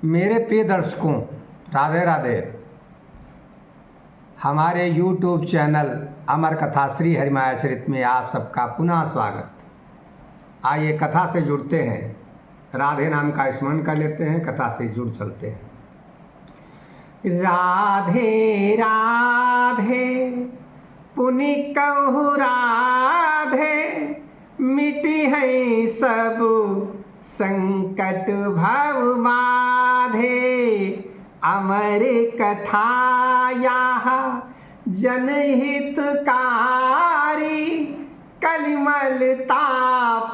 मेरे प्रिय दर्शकों, राधे राधे। हमारे YouTube चैनल अमर कथा श्री हरिमायाचरित में आप सबका पुनः स्वागत। आइए कथा से जुड़ते हैं, राधे नाम का स्मरण कर लेते हैं, कथा से जुड़ चलते हैं। राधे राधे पुनि कहु राधे, मिटी है सब संकट भव बाधे। अमर कथा यहाँ जनहितकारी, कलिमल ताप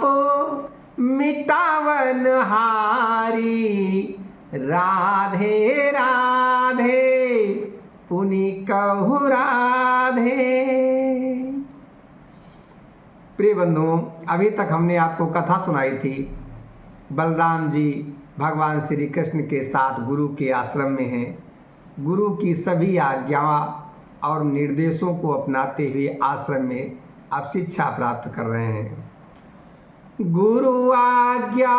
मिटावन हारी। राधे राधे पुनि कहु राधे। प्रिय बंधुओं, अभी तक हमने आपको कथा सुनाई थी। बलराम जी भगवान श्री कृष्ण के साथ गुरु के आश्रम में हैं। गुरु की सभी आज्ञाओं और निर्देशों को अपनाते हुए आश्रम में अब शिक्षा प्राप्त कर रहे हैं। गुरु आज्ञा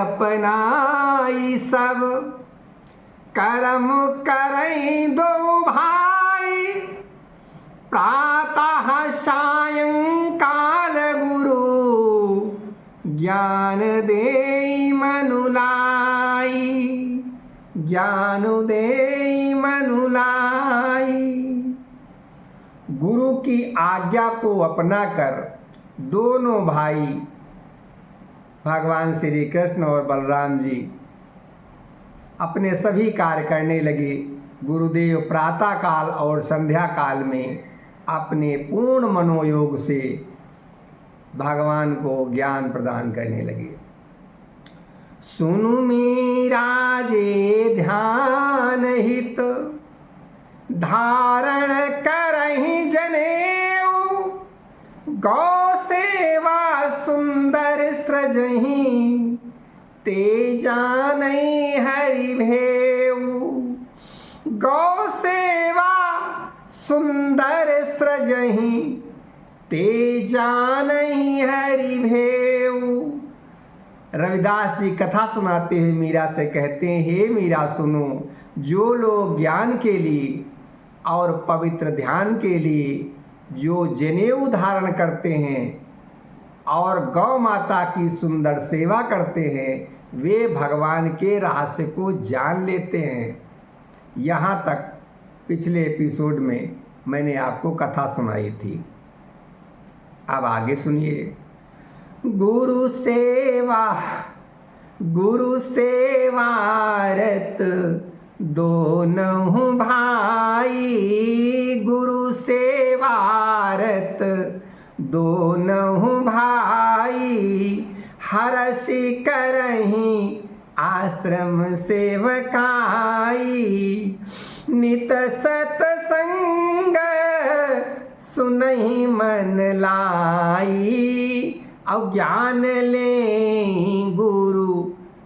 अपनाई सब, कर्म करें दो भाई। प्रातः सायंकाल गुरु ज्ञान दे मनुलाई, ज्ञान दे मनुलाई। गुरु की आज्ञा को अपनाकर दोनों भाई भगवान श्री कृष्ण और बलराम जी अपने सभी कार्य करने लगे। गुरुदेव प्रातः काल और संध्या काल में अपने पूर्ण मनोयोग से भगवान को ज्ञान प्रदान करने लगे। सुनु मेरा जे ध्यान हित, धारण करहि जनेऊ। गौ सेवा सुंदर सृजहि, ते जानई हरि भेऊ। गौ सेवा सुंदर सृजहि, ते जानई हरि भेऊ। रविदास जी कथा सुनाते हुए मीरा से कहते हैं, हे मीरा सुनो, जो लोग ज्ञान के लिए और पवित्र ध्यान के लिए जो जनेऊ धारण करते हैं और गौ माता की सुंदर सेवा करते हैं, वे भगवान के रहस्य को जान लेते हैं। यहाँ तक पिछले एपिसोड में मैंने आपको कथा सुनाई थी। अब आगे सुनिए। गुरु सेवारत दोनों भाई। गुरु सेवारत दोनों भाई, हरषि करहि आश्रम सेवकाई। नित सतसंग सुनहि मन लाई। और ज्ञान ले गुरु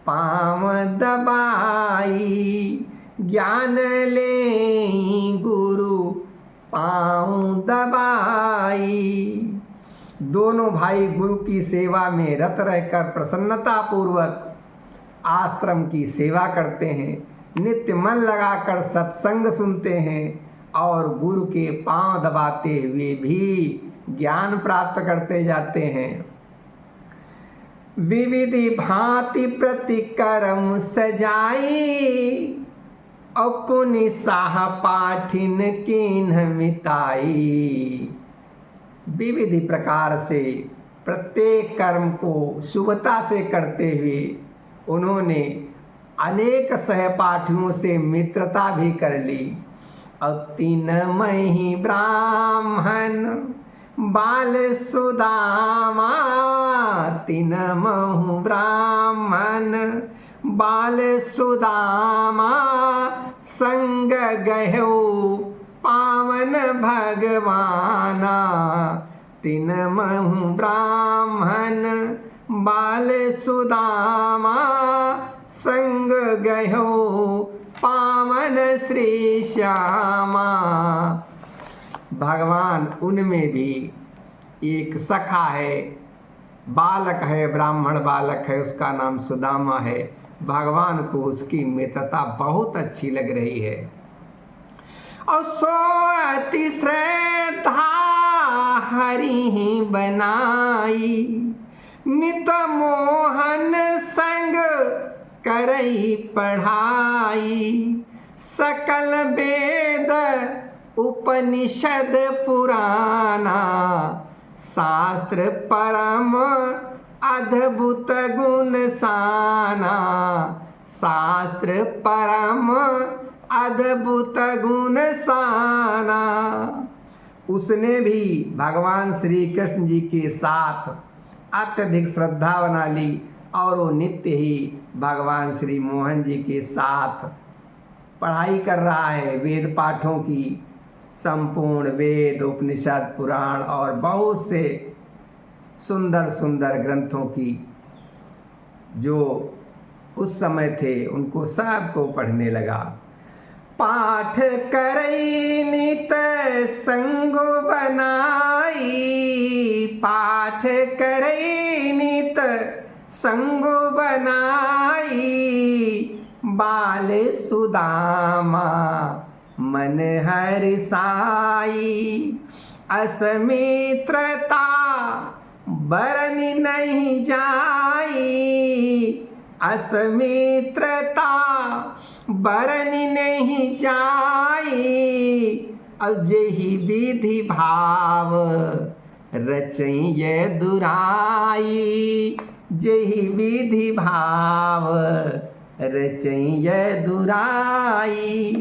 पाँव दबाई। ज्ञान ले गुरु पाँव दबाई। दोनों भाई गुरु की सेवा में रत रहकर प्रसन्नता पूर्वक आश्रम की सेवा करते हैं, नित्य मन लगाकर सत्संग सुनते हैं और गुरु के पांव दबाते हुए भी ज्ञान प्राप्त करते जाते हैं। विविधि भांति प्रतिकर्म सजाई, अपनी साह पाठिन किन्ह मिताई। विविधि प्रकार से प्रत्येक कर्म को शुभता से करते हुए उन्होंने अनेक सहपाठियों से मित्रता भी कर ली। और तीनमहि ब्राह्मण बाल सुदामा। तीनमहु ब्राह्मण बाल सुदामा, संग गयो पावन भगवाना। तीनमहु ब्राह्मण बाल सुदामा, संग गयो पावन श्री श्यामा। भगवान उनमें भी एक सखा है, बालक है, ब्राह्मण बालक है, उसका नाम सुदामा है। भगवान को उसकी मित्रता बहुत अच्छी लग रही है। और सोअति श्रद्धा हरि बनाई, नित मोहन संग करई पढ़ाई। सकल वेद उपनिषद पुराना, शास्त्र परम अद्भुत गुण साना। शास्त्र परम अद्भुत गुण साना। उसने भी भगवान श्री कृष्ण जी के साथ अत्यधिक श्रद्धा बना ली और वो नित्य ही भगवान श्री मोहन जी के साथ पढ़ाई कर रहा है वेद पाठों की, संपूर्ण वेद उपनिषद पुराण और बहुत से सुंदर सुंदर ग्रंथों की जो उस समय थे उनको सबको पढ़ने लगा। पाठ करई नित संग बनाई, पाठ करई नित संग बनाई। बाल सुदामा मन हर्षाई, असमित्रता बरनी नहीं जाई। असमित्रता बरनी नहीं जाई। अब जेहि विधि भाव रचई दुराई। जेहि विधि भाव रचई दुराई।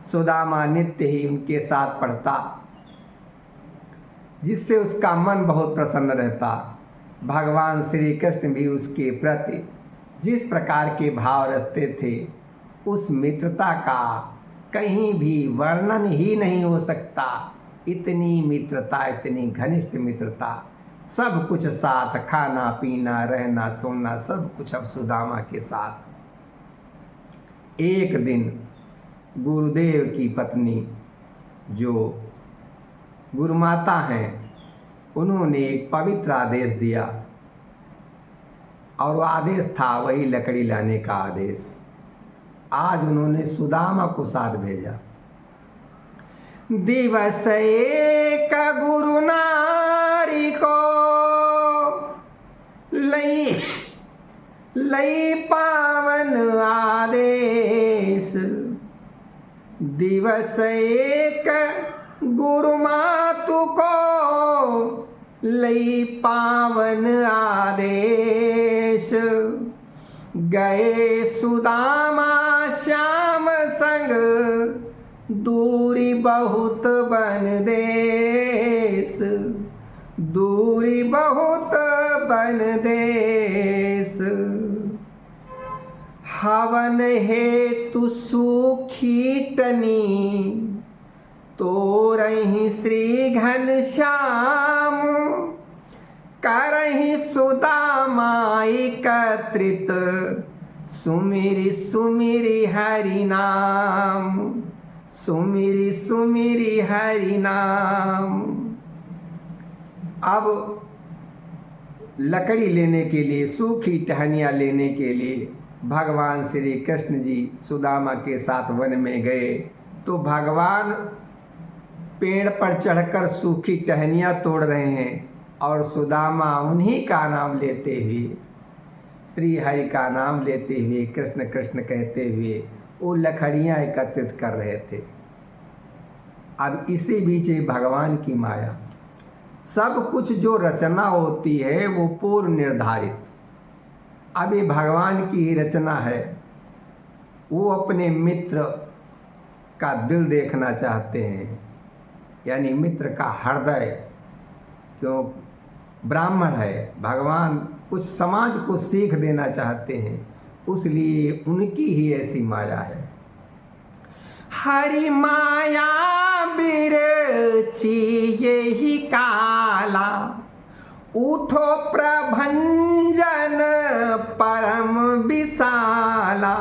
सुदामा नित्य ही उनके साथ पढ़ता, जिससे उसका मन बहुत प्रसन्न रहता। भगवान श्री कृष्ण भी उसके प्रति जिस प्रकार के भाव रचते थे, उस मित्रता का कहीं भी वर्णन ही नहीं हो सकता। इतनी मित्रता, इतनी घनिष्ठ मित्रता, सब कुछ साथ, खाना पीना रहना सोना सब कुछ अब सुदामा के साथ। एक दिन गुरुदेव की पत्नी जो गुरुमाता हैं, उन्होंने एक पवित्र आदेश दिया और वो आदेश था वही लकड़ी लाने का आदेश। आज उन्होंने सुदामा को साथ भेजा। दिवस एक गुरु नारी को लई पावन आदेश। दिवस एक गुरु मातु को लई पावन आदेश। गए सुदामा श्याम संग दूरी बहुत बन देश। दूरी बहुत बन देश। हवन हेतु सूखी टनी तो रही श्री घनश्याम। करही सुदामा एकत्रित सुमिरी सुमिरी हरि नाम। सुमिरी सुमिरी हरि नाम। अब लकड़ी लेने के लिए, सूखी टहनियाँ लेने के लिए भगवान श्री कृष्ण जी सुदामा के साथ वन में गए तो भगवान पेड़ पर चढ़कर सूखी टहनियाँ तोड़ रहे हैं और सुदामा उन्हीं का नाम लेते हुए, श्री हरि का नाम लेते हुए, कृष्ण कृष्ण कहते हुए वो लकड़ियाँ एकत्रित कर रहे थे। अब इसी बीच भगवान की माया, सब कुछ जो रचना होती है वो पूर्व निर्धारित। अब ये भगवान की ही रचना है। वो अपने मित्र का दिल देखना चाहते हैं, यानी मित्र का हृदय, क्यों ब्राह्मण है भगवान, कुछ समाज को सीख देना चाहते हैं, उसलिए उनकी ही ऐसी माया है। हरि माया बिरची यही काला, उठो प्रभंजन परम विशाला।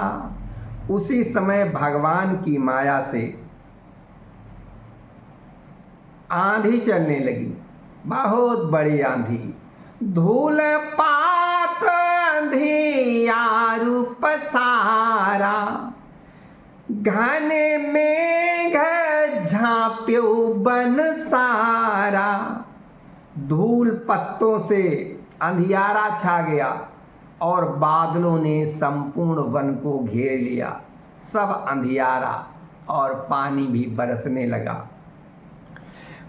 उसी समय भगवान की माया से आंधी चलने लगी, बहुत बड़ी आंधी। धूल पात अंधियारु पसारा, घन मेघ झांप्यो बन सारा। धूल पत्तों से अंधियारा छा गया और बादलों ने संपूर्ण वन को घेर लिया। सब अंधियारा और पानी भी बरसने लगा।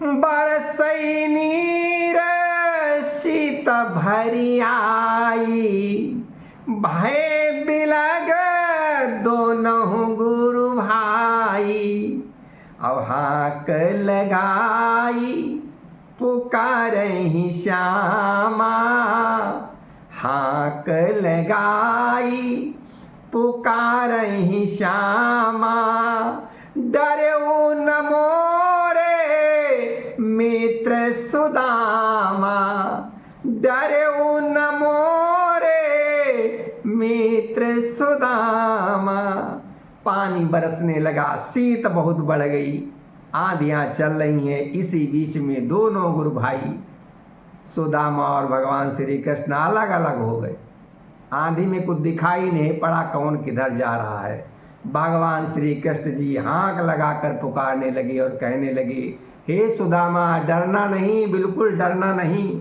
बरसई नीर शीत भरी आई, भय बिलग दोनों गुरु भाई। अब हाक लगाई पुकारहि श्यामा, हाक लगाई पुकारहि श्यामा। डरेउ न मोरे मित्र सुदामा, डरेउ न मोरे मित्र सुदामा। पानी बरसने लगा, शीत बहुत बढ़ गई, आंधियाँ चल रही हैं। इसी बीच में दोनों गुरु भाई सुदामा और भगवान श्री कृष्ण अलग अलग हो गए। आंधी में कुछ दिखाई नहीं पड़ा कौन किधर जा रहा है। भगवान श्री कृष्ण जी हाँक लगाकर पुकारने लगे और कहने लगे, हे सुदामा, डरना नहीं, बिल्कुल डरना नहीं।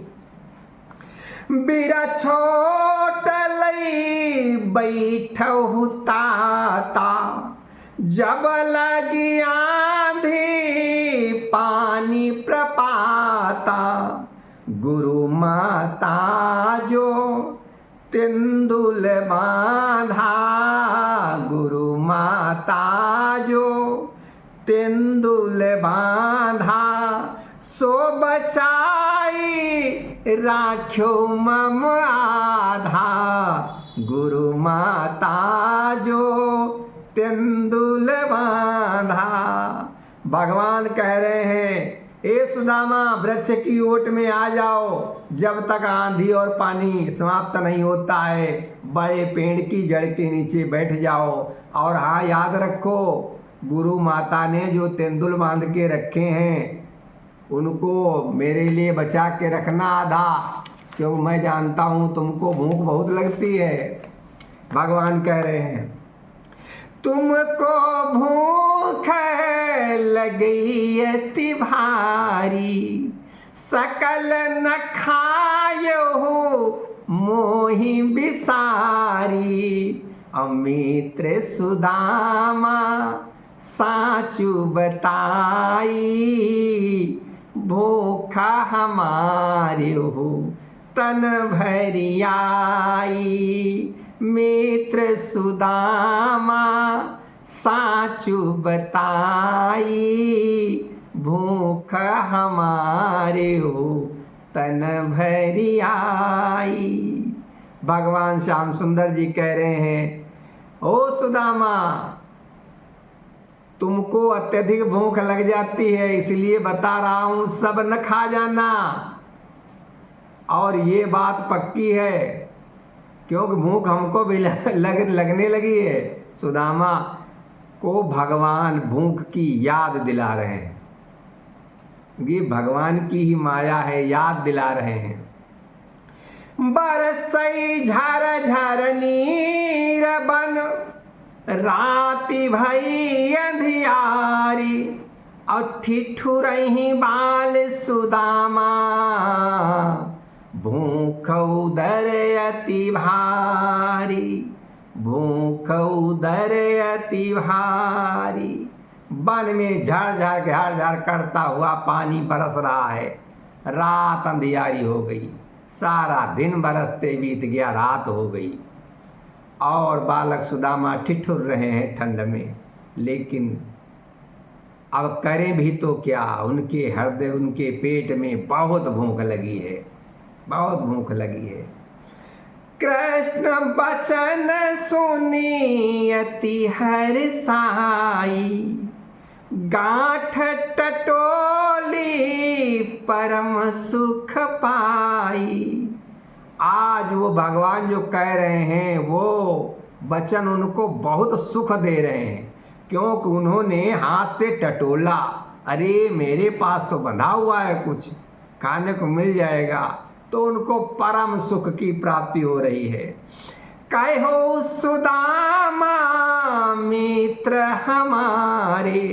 बीरा छोट लई बैठहु ताता, जब लगी आंधी पानी प्रपाता। गुरु माता जो तेंदुल बांधा, गुरु माता जो तेंदुल बांधा। सो बचाई राख्यो मम आधा, गुरु माता जो तेंदुल बांधा। भगवान कह रहे हैं, ए सुदामा, वृक्ष की ओट में आ जाओ, जब तक आंधी और पानी समाप्त नहीं होता है। बड़े पेड़ की जड़ के नीचे बैठ जाओ। और हाँ, याद रखो, गुरु माता ने जो तेंदुल बांध के रखे हैं उनको मेरे लिए बचा के रखना आधा, क्योंकि मैं जानता हूँ तुमको भूख बहुत लगती है। भगवान कह रहे हैं, तुमको भूख लगी अति भारी, सकल न खायो मोहि बिसारी। अमित्र सुदामा साचु बताई, भूखा हमारे हो तन भरियाई। मित्र सुदामा साचु बताई, भूख हमारे हो तन भरियाई। भगवान श्याम सुंदर जी कह रहे हैं, ओ सुदामा, तुमको अत्यधिक भूख लग जाती है, इसलिए बता रहा हूं, सब न खा जाना। और ये बात पक्की है, क्योंकि भूख हमको भी लगने लगी है। सुदामा को भगवान भूख की याद दिला रहे हैं। ये भगवान की ही माया है, याद दिला रहे हैं। बरसई झर झर नीर बन, राति भई अंधियारी। और ठिठुरहि बाल सुदामा, भूख उदर अति भारी, भूख उदर अति भारी। वन में झड़ करता हुआ पानी बरस रहा है। रात अंधियारी हो गई, सारा दिन बरसते बीत गया, रात हो गई। और बालक सुदामा ठिठुर रहे हैं ठंड में, लेकिन अब करें भी तो क्या, उनके हृदय, उनके पेट में बहुत भूख लगी है, बहुत भूख लगी है। कृष्ण बचन सुनी अति हर्षाई, गांठ टटोली परम सुख पाई। आज वो भगवान जो कह रहे हैं, वो वचन उनको बहुत सुख दे रहे हैं, क्योंकि उन्होंने हाथ से टटोला। अरे मेरे पास तो बंधा हुआ है, कुछ खाने को मिल जाएगा। तो उनको परम सुख की प्राप्ति हो रही है। कहो सुदामा मित्र हमारे,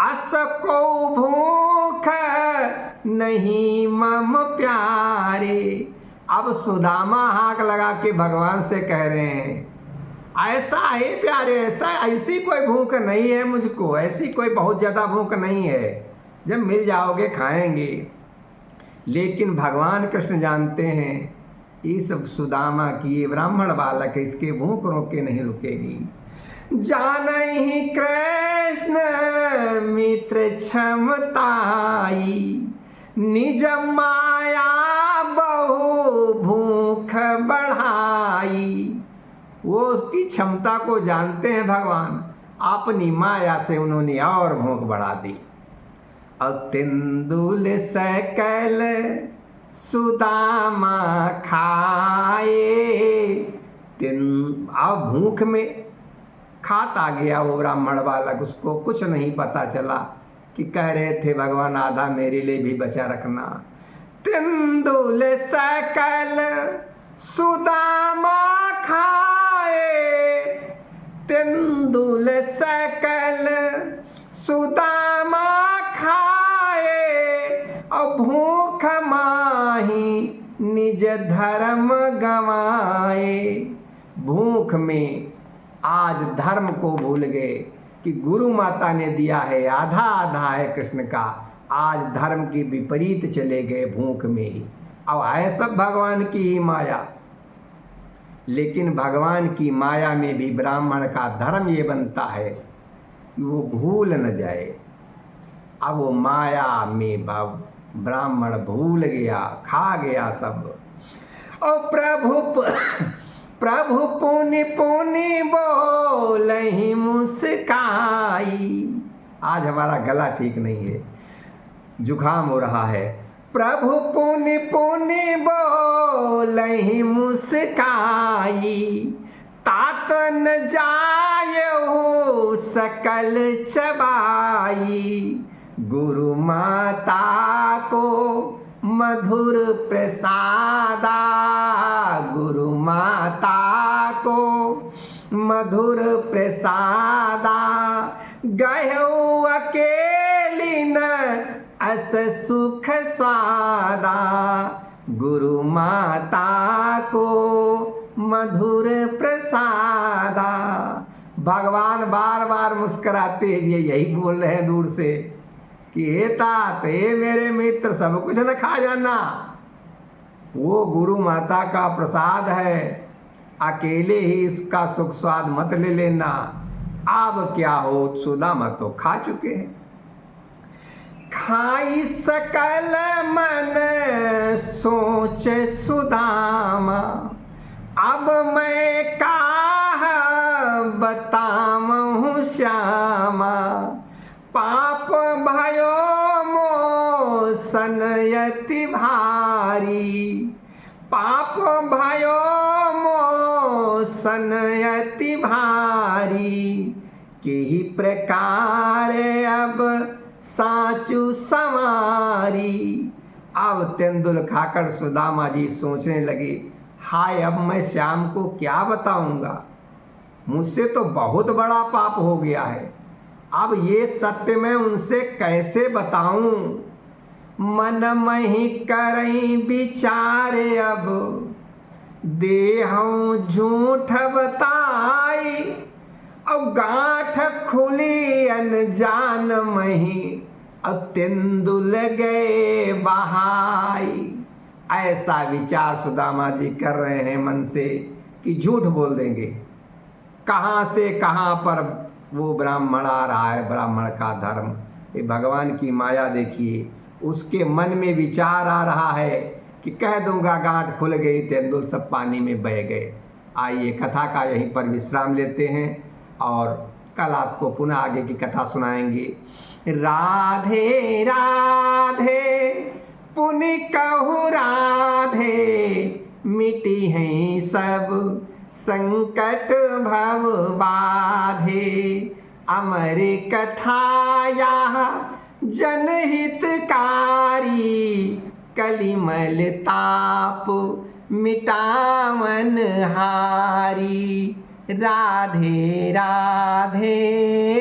अस को भूख नहीं मम प्यारे। अब सुदामा हाथ लगा के भगवान से कह रहे हैं, ऐसा है प्यारे, ऐसी कोई भूख नहीं है मुझको, ऐसी कोई बहुत ज़्यादा भूख नहीं है, जब मिल जाओगे खाएंगे। लेकिन भगवान कृष्ण जानते हैं इस सुदामा की, ये ब्राह्मण बालक है, इसके भूख रोके नहीं रुकेगी। जान ही कृष्ण मित्र क्षमताई, निज माया बहु भूख बढ़ाई। वो उसकी क्षमता को जानते हैं भगवान, अपनी माया से उन्होंने और भूख बढ़ा दी। अतिंदुल सकल सुदामा खाए, अब भूख में खाता गया वो ब्राह्मण बालक, उसको कुछ नहीं पता चला कि कह रहे थे भगवान आधा मेरे लिए भी बचा रखना। तिंदुल सकल सुदामा खाए, तिंदुल सकल सुदामा खाए, और भूख माही निज धर्म गवाए। भूख में आज धर्म को भूल गए कि गुरु माता ने दिया है, आधा आधा है कृष्ण का, आज धर्म के विपरीत चले गए भूख में ही। अब है सब भगवान की ही माया, लेकिन भगवान की माया में भी ब्राह्मण का धर्म ये बनता है कि वो भूल न जाए। अब वो माया में ब्राह्मण भूल गया, खा गया सब। और प्रभु पुनि पुनि बोलहि मुस्काई। आज हमारा गला ठीक नहीं है, जुखाम हो रहा है। प्रभु पुनि पुनि बोलहि मुस्काई, तात न जायहु सकल चबाई। गुरु माता को मधुर प्रसादा, गुरु माता को मधुर प्रसादा। गयो अकेली न अस सुख स्वादा, गुरु माता को मधुर प्रसादा। भगवान बार बार मुस्कुराते हुए यही बोल रहे हैं दूर से कि हे तात, हे मेरे मित्र, सब कुछ न खा जाना, वो गुरु माता का प्रसाद है, अकेले ही इसका सुख स्वाद मत ले लेना। अब क्या हो, सुदामा तो खा चुके हैं। खाई सकल मन सोच सुदामा, अब मैं काह बताऊं श्यामा। पाप भयो मोसन यति भारी, पाप भयो मोसन यति भारी। केही प्रकार अब साचु संवारी। अब तेंदुल खाकर सुदामा जी सोचने लगे, हाय अब मैं श्याम को क्या बताऊंगा, मुझसे तो बहुत बड़ा पाप हो गया है, अब ये सत्य मैं उनसे कैसे बताऊं। मन मही करई विचारे, अब देहूं झूठ बताई। और गांठ खुली अनजान मही, और तेंदुल गए बहाई। ऐसा विचार सुदामा जी कर रहे हैं मन से कि झूठ बोल देंगे। कहाँ से कहाँ पर वो ब्राह्मण आ रहा है, ब्राह्मण का धर्म। ये भगवान की माया देखिए, उसके मन में विचार आ रहा है कि कह दूंगा गांठ खुल गई, तेंदुल सब पानी में बह गए। आइए कथा का यहीं पर विश्राम लेते हैं और कल आपको पुनः आगे की कथा सुनाएंगे। राधे राधे पुनि कहु राधे, मिटी हैं सब संकट भव बाधे। अमर कथा यह जनहितकारी, कलिमल ताप मिटावन हारी। राधे राधे